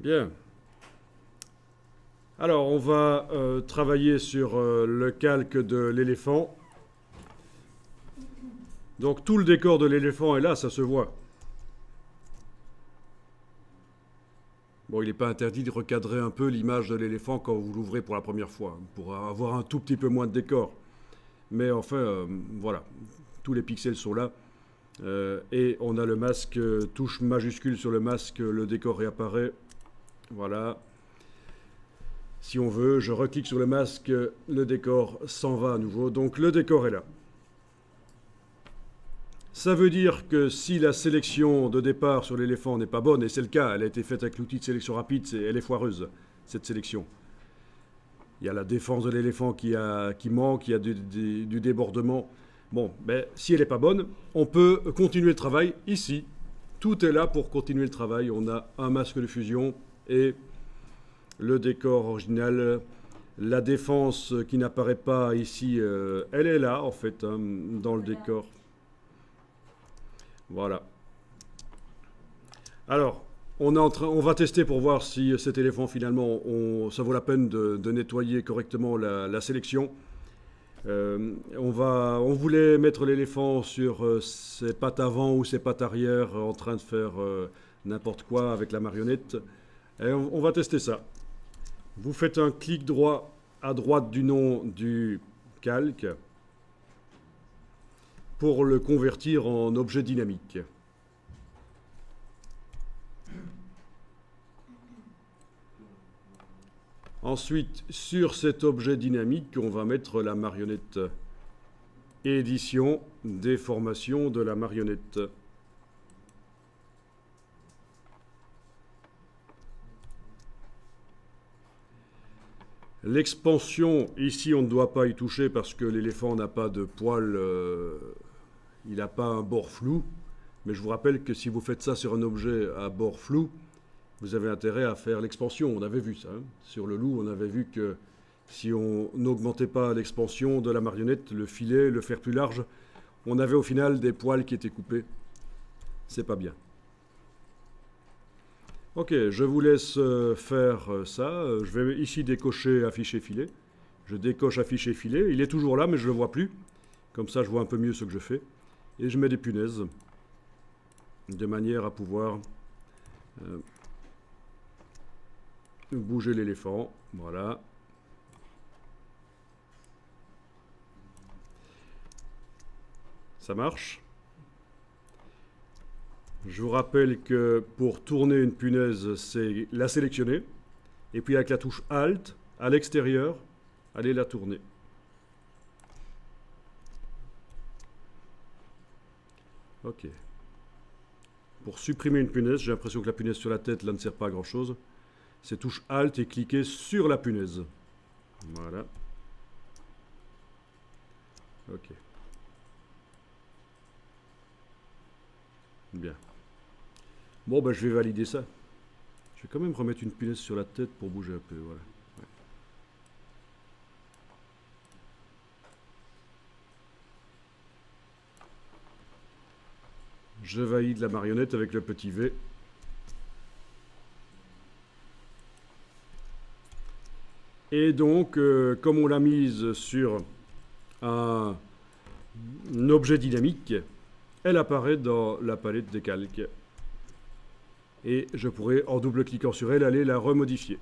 Bien. Alors, on va travailler sur le calque de l'éléphant. Donc, tout le décor de l'éléphant est là, ça se voit. Bon, il n'est pas interdit de recadrer un peu l'image de l'éléphant quand vous l'ouvrez pour la première fois, pour avoir un tout petit peu moins de décor. Mais enfin, voilà, tous les pixels sont là. Et on a le masque, touche majuscule sur le masque, le décor réapparaît. Voilà. Si on veut, je reclique sur le masque, le décor s'en va à nouveau. Donc le décor est là. Ça veut dire que si la sélection de départ sur l'éléphant n'est pas bonne, et c'est le cas, elle a été faite avec l'outil de sélection rapide, elle est foireuse, cette sélection. Il y a la défense de l'éléphant qui manque, il y a du débordement. Bon, mais si elle n'est pas bonne, on peut continuer le travail ici. Tout est là pour continuer le travail. On a un masque de fusion et le décor original. La défense qui n'apparaît pas ici, elle est là en fait, hein, dans le décor. Voilà. Alors, on va tester pour voir si cet éléphant finalement, ça vaut la peine de nettoyer correctement la sélection. On voulait mettre l'éléphant sur ses pattes avant ou ses pattes arrière en train de faire n'importe quoi avec la marionnette. Et on va tester ça. Vous faites un clic droit à droite du nom du calque pour le convertir en objet dynamique. Ensuite, sur cet objet dynamique, on va mettre la marionnette. Édition, déformation de la marionnette. L'expansion, ici on ne doit pas y toucher parce que l'éléphant n'a pas de poil, il n'a pas un bord flou. Mais je vous rappelle que si vous faites ça sur un objet à bord flou, vous avez intérêt à faire l'expansion. On avait vu ça. Hein. Sur le loup, on avait vu que si on n'augmentait pas l'expansion de la marionnette, le filet, le faire plus large, on avait au final des poils qui étaient coupés. C'est pas bien. Ok, je vous laisse faire ça. Je vais ici décocher afficher filet. Je décoche afficher filet. Il est toujours là, mais je ne le vois plus. Comme ça, je vois un peu mieux ce que je fais. Et je mets des punaises de manière à pouvoir bouger l'éléphant. Voilà. Ça marche. Je vous rappelle que pour tourner une punaise, c'est la sélectionner. Et puis avec la touche Alt, à l'extérieur, allez la tourner. Ok. Pour supprimer une punaise, j'ai l'impression que la punaise sur la tête, là, ne sert pas à grand chose. C'est touche Alt et cliquez sur la punaise. Voilà. Ok. Bien. Bon, ben, je vais valider ça. Je vais quand même remettre une punaise sur la tête pour bouger un peu. Voilà. Ouais. Je valide la marionnette avec le petit V. Et donc, comme on l'a mise sur un objet dynamique, elle apparaît dans la palette des calques. Et je pourrais, en double-cliquant sur elle, aller la remodifier.